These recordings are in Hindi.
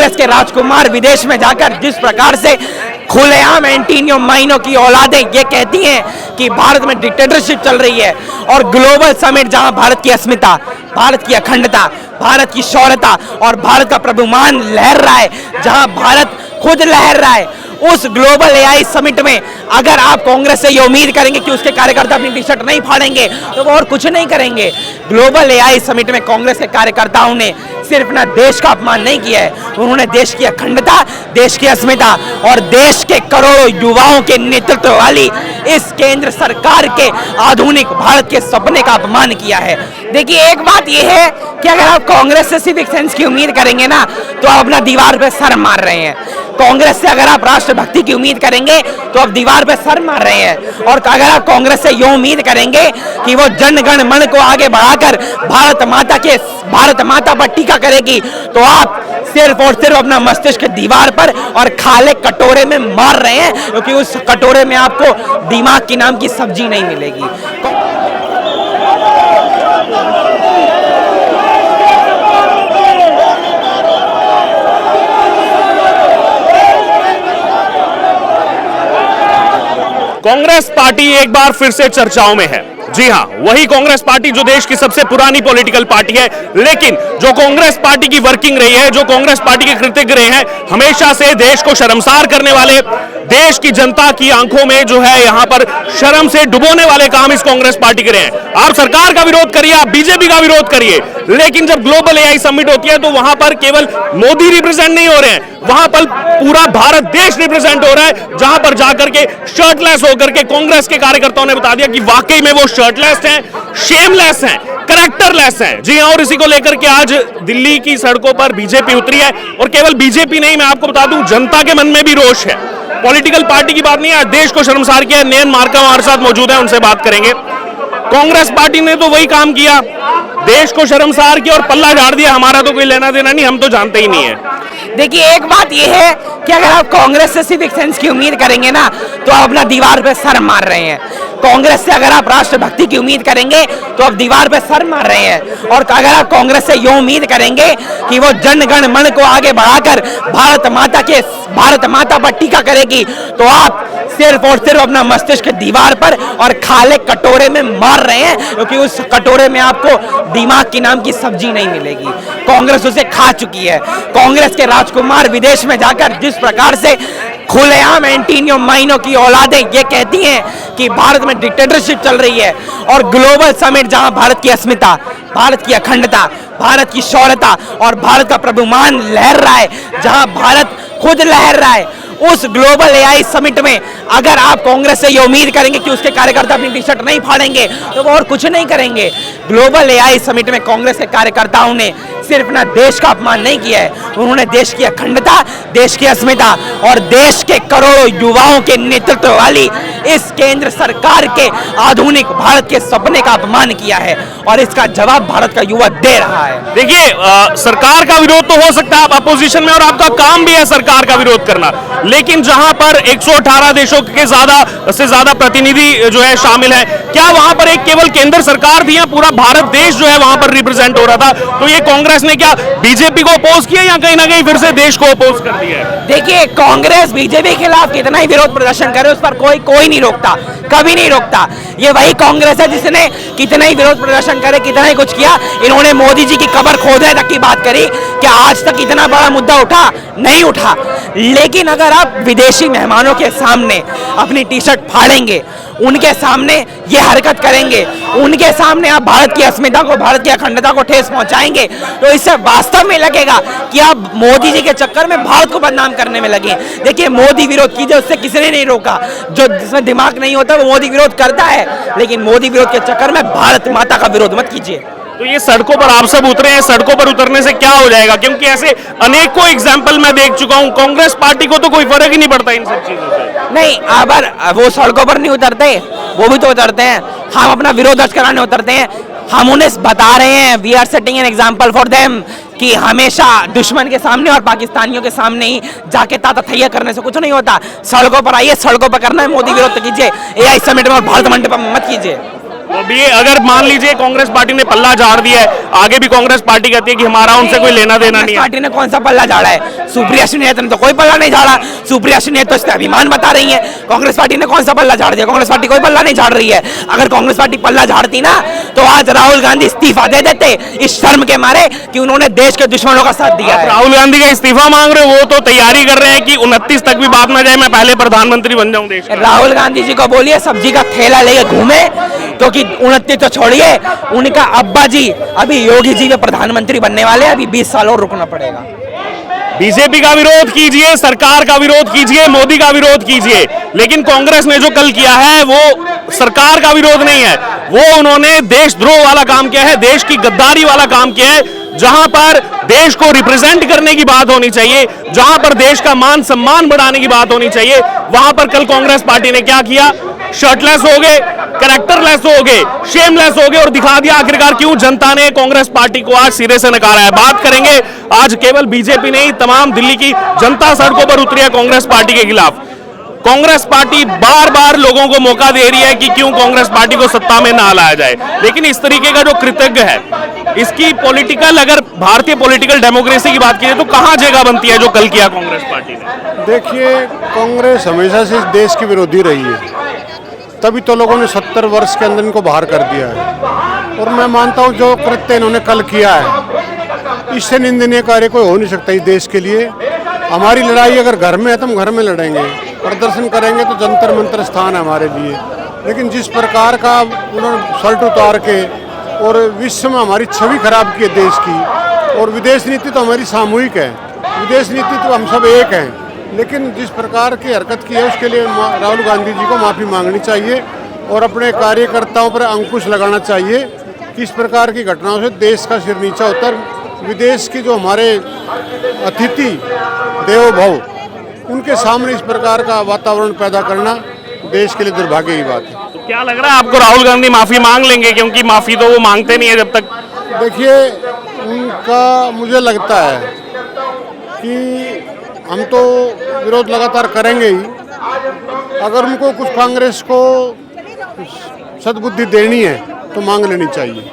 कांग्रेस के राजकुमार विदेश में जाकर जिस प्रकार से खुलेआम एंटीनियो माइनो की औलादें ये कहती हैं कि भारत में डिक्टेटरशिप चल रही है, और ग्लोबल समिट जहां भारत की अस्मिता, भारत की अखंडता, भारत की शौर्यता और भारत का प्रभुमान लहर रहा है, जहां भारत खुद लहर रहा है, उस ग्लोबल एआई समिट में अगर आप कांग्रेस से ये उम्मीद करेंगे कि उसके कार्यकर्ता अपनी टी शर्ट नहीं फाड़ेंगे तो वो और कुछ नहीं करेंगे। ग्लोबल एआई समिट में कांग्रेस के कार्यकर्ताओं ने सिर्फ ना देश का अपमान नहीं किया है, उन्होंने देश की अखंडता, देश की अस्मिता और देश के करोड़ों युवाओं के नेतृत्व वाली इस केंद्र सरकार के आधुनिक भारत के सपने का अपमान किया है। देखिए, एक बात यह है कि अगर आप कांग्रेस से सिविक सेंस की उम्मीद करेंगे ना तो आप अपना दीवार पे सर मार रहे हैं। कांग्रेस से अगर आप राष्ट्रभक्ति की उम्मीद करेंगे तो आप दीवार पे सर मार रहे हैं, और अगर आप कांग्रेस से ये उम्मीद करेंगे कि वो जन गण मन को आगे बढ़ाकर भारत माता पर टीका करेगी तो आप सिर्फ और सिर्फ अपना मस्तिष्क दीवार पर और खाले कटोरे में मार रहे हैं, क्योंकि उस कटोरे में आपको दिमाग की नाम की सब्जी नहीं मिलेगी। कांग्रेस पार्टी एक बार फिर से चर्चाओं में है। जी हां, वही कांग्रेस पार्टी जो देश की सबसे पुरानी पॉलिटिकल पार्टी है, लेकिन जो कांग्रेस पार्टी की वर्किंग रही है, जो कांग्रेस पार्टी के कृतज्ञ रहे हैं, हमेशा से देश को शर्मसार करने वाले, देश की जनता की आंखों में जो है यहां पर शर्म से डुबोने वाले काम इस कांग्रेस पार्टी के रहे हैं। आप सरकार का विरोध करिए, आप बीजेपी का विरोध करिए, लेकिन जब ग्लोबल एआई समिट होती है तो वहां पर केवल मोदी रिप्रेजेंट नहीं हो रहे हैं, वहां पर पूरा भारत देश रिप्रेजेंट हो रहा है, जहां पर जाकर के शर्टलेस होकर के कांग्रेस के कार्यकर्ताओं ने बता दिया कि वाकई में वो शर्टलेस हैं, शेमलेस हैं, कैरेक्टरलेस हैं। जी हां, और इसी को लेकर के आज दिल्ली की सड़कों पर बीजेपी उतरी है, और केवल बीजेपी नहीं, मैं आपको बता दूं जनता के मन में भी रोष है। पॉलिटिकल पार्टी की बात नहीं है, आज देश को शर्मसार किया। नयन मार्का हमारे साथ मौजूद है, उनसे बात करेंगे। कांग्रेस पार्टी ने तो वही काम किया, देश को शर्मसार किया और पल्ला झाड़ दिया, हमारा तो कोई लेना देना नहीं, हम तो जानते ही नहीं है। देखिए, एक बात यह है कि अगर आप कांग्रेस से सिविक सेंस की उम्मीद करेंगे ना तो आप अपना दीवार पे सर मार रहे हैं। कांग्रेस से अगर आप राष्ट्रभक्ति की उम्मीद करेंगे तो आप दीवार पे सर मार रहे हैं, और अगर आप कांग्रेस से ये उम्मीद करेंगे कि वो जन गण मन को आगे बढ़ाकर भारत माता पर टीका करेगी तो आप सिर्फ और सिर्फ अपना मस्तिष्क दीवार पर और खाले कटोरे में मार रहे हैं, क्योंकि उस कटोरे में आपको दिमाग की नाम की सब्जी नहीं मिलेगी। कांग्रेस उसे खा चुकी है। कांग्रेस के राजकुमार विदेश में जाकर जिस प्रकार से खुलेआम एंटीनियो माइनो की औलादें ये कहती हैं कि भारत में डिक्टेटरशिप चल रही है, और ग्लोबल समिट जहां भारत की अस्मिता, भारत की अखंडता, भारत की शौर्यता और भारत का प्रभुमान लहर रहा है, जहां भारत खुद लहर रहा है, उस ग्लोबल एआई समिट में अगर आप कांग्रेस से ये उम्मीद करेंगे कि उसके कार्यकर्ता अपनी टी शर्ट नहीं फाड़ेंगे तो वो और कुछ नहीं करेंगे। ग्लोबल एआई समिट में कांग्रेस के कार्यकर्ताओं ने सिर्फ ना देश का अपमान नहीं किया है, उन्होंने देश की अखंडता, देश की अस्मिता और देश के करोड़ों युवाओं के नेतृत्व वाली इस केंद्र सरकार के आधुनिक भारत के सपने का अपमान किया है, और इसका जवाब भारत का युवा दे रहा है। देखिए, सरकार का विरोध तो हो सकता है, आप अपोजिशन में और आपका काम भी है सरकार का विरोध करना, लेकिन जहां पर 118 देशों के ज्यादा प्रतिनिधि जो है शामिल है, क्या वहां पर एक केवल केंद्र सरकार थी या पूरा भारत देश जो है वहां पर रिप्रेजेंट हो रहा था? तो ये कांग्रेस ने क्या बीजेपी को अपोज किया या कहीं ना कहीं फिर से देश को अपोज कर दिया है? देखिए, कांग्रेस बीजेपी के खिलाफ कितना ही विरोध प्रदर्शन करे, उस पर कोई नहीं रोकता, कभी नहीं रोकता। ये वही कांग्रेस है जिसने कितना ही विरोध प्रदर्शन करे, कितना ही कुछ किया। इन्होंने मोदी जी की कब्र खोदने तक की बात करी कि आज तक इतना बड़ा मुद्दा उठा नहीं उठा, लेकिन अगर आप विदेशी मेहमानों के सामने अपनी टी शर्ट फाड़ेंगे, उनके सामने ये हरकत करेंगे, उनके सामने आप भारत की अस्मिता को, भारत की अखंडता को ठेस पहुंचाएंगे, तो इससे वास्तव में लगेगा कि आप मोदी जी के चक्कर में भारत को बदनाम करने में लगे। देखिए, मोदी विरोध कीजिए, उससे किसी ने नहीं रोका। जो जिसमें दिमाग नहीं होता वो मोदी विरोध करता है, लेकिन मोदी विरोध के चक्कर में भारत माता का विरोध मत कीजिए। तो ये सड़कों पर आप सब उतरे हैं, सड़कों पर उतरने से क्या हो जाएगा? क्योंकि ऐसे अनेकों एग्जाम्पल मैं देख चुका हूं, कांग्रेस पार्टी को तो कोई फर्क ही नहीं पड़ता इन सब चीजों से। नहीं, अगर वो सड़कों पर नहीं उतरते, वो भी तो उतरते हैं। हम अपना विरोध दर्ज कराने उतरते हैं, हम उन्हें बता रहे हैं, we are setting an example for them, कि हमेशा दुश्मन के सामने और पाकिस्तानियों के सामने ही जाके ताता थैया करने से कुछ नहीं होता। सड़कों पर आइए, सड़कों पर करना है मोदी विरोध कीजिए, एआई समिट में और भारत मंडप पर मत कीजिए। तो अभी अगर मान लीजिए कांग्रेस पार्टी ने पल्ला झाड़ दिया है, आगे भी कांग्रेस पार्टी कहती है कि हमारा उनसे कोई लेना देना नहीं है। पार्टी ने कौन सा पल्ला झाड़ा है? सुप्रिया सुनिया ने तो कोई पल्ला नहीं झाड़ा। सुप्रिया सुनिया तो इसका अभिमान बता रही है। कांग्रेस पार्टी ने कौन सा पल्ला झाड़ दिया? कांग्रेस पार्टी कोई पल्ला नहीं झाड़ रही है। अगर कांग्रेस पार्टी पल्ला झाड़ती ना तो आज राहुल गांधी इस्तीफा दे देते, इस शर्म के मारे कि उन्होंने देश के दुश्मनों का साथ दिया है। राहुल गांधी का इस्तीफा मांग रहे हो, वो तो तैयारी कर रहे हैं कि 29 तक भी बात ना जाए, मैं पहले प्रधानमंत्री बन जाऊं देश का। राहुल गांधी जी को बोलिए सब्जी का थैला लेके घूमे, क्योंकि 29 तो छोड़िए, उनका अब्बा जी अभी योगी जी के प्रधानमंत्री बनने वाले हैं, अभी 20 साल और रुकना पड़ेगा। बीजेपी का विरोध कीजिए, सरकार का विरोध कीजिए, मोदी का विरोध कीजिए, लेकिन कांग्रेस ने जो कल किया है वो सरकार का विरोध नहीं है, वो उन्होंने देशद्रोह वाला काम किया है, देश की गद्दारी वाला काम किया है। जहां पर देश को रिप्रेजेंट करने की बात होनी चाहिए, जहां पर देश का मान सम्मान बढ़ाने की बात होनी चाहिए, वहां पर कल कांग्रेस पार्टी ने क्या किया? शर्टलेस हो गए, कैरेक्टरलेस हो गए, शेमलेस हो गए और दिखा दिया आखिरकार क्यों जनता ने कांग्रेस पार्टी को आज सिरे से नकारा है। बात करेंगे आज केवल बीजेपी नहीं, तमाम दिल्ली की जनता सड़कों पर उतरी है कांग्रेस पार्टी के खिलाफ। कांग्रेस पार्टी बार बार लोगों को मौका दे रही है कि क्यों कांग्रेस पार्टी को सत्ता में ना लाया जाए, लेकिन इस तरीके का जो कृतज्ञ है, इसकी पॉलिटिकल, अगर भारतीय पॉलिटिकल डेमोक्रेसी की बात की जाए तो कहां जगह बनती है जो कल किया कांग्रेस पार्टी ने? देखिए, कांग्रेस हमेशा से इस देश की विरोधी रही है, तभी तो लोगों ने 70 वर्ष के अंदर इनको बाहर कर दिया है। और मैं मानता हूँ जो कृत्य इन्होंने कल किया है, इससे निंदनीय कार्य कोई हो नहीं सकता इस देश के लिए। हमारी लड़ाई अगर घर में है तो हम घर में लड़ेंगे, प्रदर्शन करेंगे तो जंतर मंतर स्थान है हमारे लिए। लेकिन जिस प्रकार का उन्होंने शर्ट उतार के और विश्व में हमारी छवि खराब की है देश की, और विदेश नीति तो हमारी सामूहिक है, विदेश नीति तो हम सब एक हैं, लेकिन जिस प्रकार की हरकत की है उसके लिए राहुल गांधी जी को माफ़ी मांगनी चाहिए और अपने कार्यकर्ताओं पर अंकुश लगाना चाहिए कि इस प्रकार की घटनाओं से देश का सिर नीचा होता है। विदेश की जो हमारे अतिथि देवो भव, उनके सामने इस प्रकार का वातावरण पैदा करना देश के लिए दुर्भाग्य की बात है। तो क्या लग रहा है आपको, राहुल गांधी माफी मांग लेंगे? क्योंकि माफी तो वो मांगते नहीं है जब तक। देखिए, उनका मुझे लगता है कि हम तो विरोध लगातार करेंगे ही, अगर उनको कुछ कांग्रेस को सद्बुद्धि देनी है तो मांग लेनी चाहिए।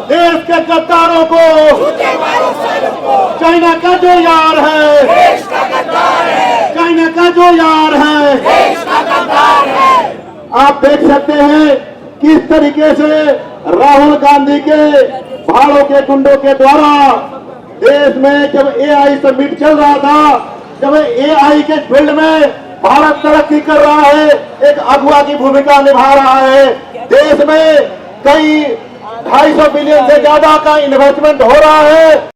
देश के गद्दारों को, चाइना का जो यार है, चाइना का जो यार है, आप देख सकते हैं किस तरीके से राहुल गांधी के भाड़ों के गुंडों के द्वारा देश में जब एआई समिट चल रहा था, जब एआई के फील्ड में भारत तरक्की कर रहा है, एक अगुवा की भूमिका निभा रहा है, देश में कई 250 बिलियन से ज्यादा का इन्वेस्टमेंट हो रहा है।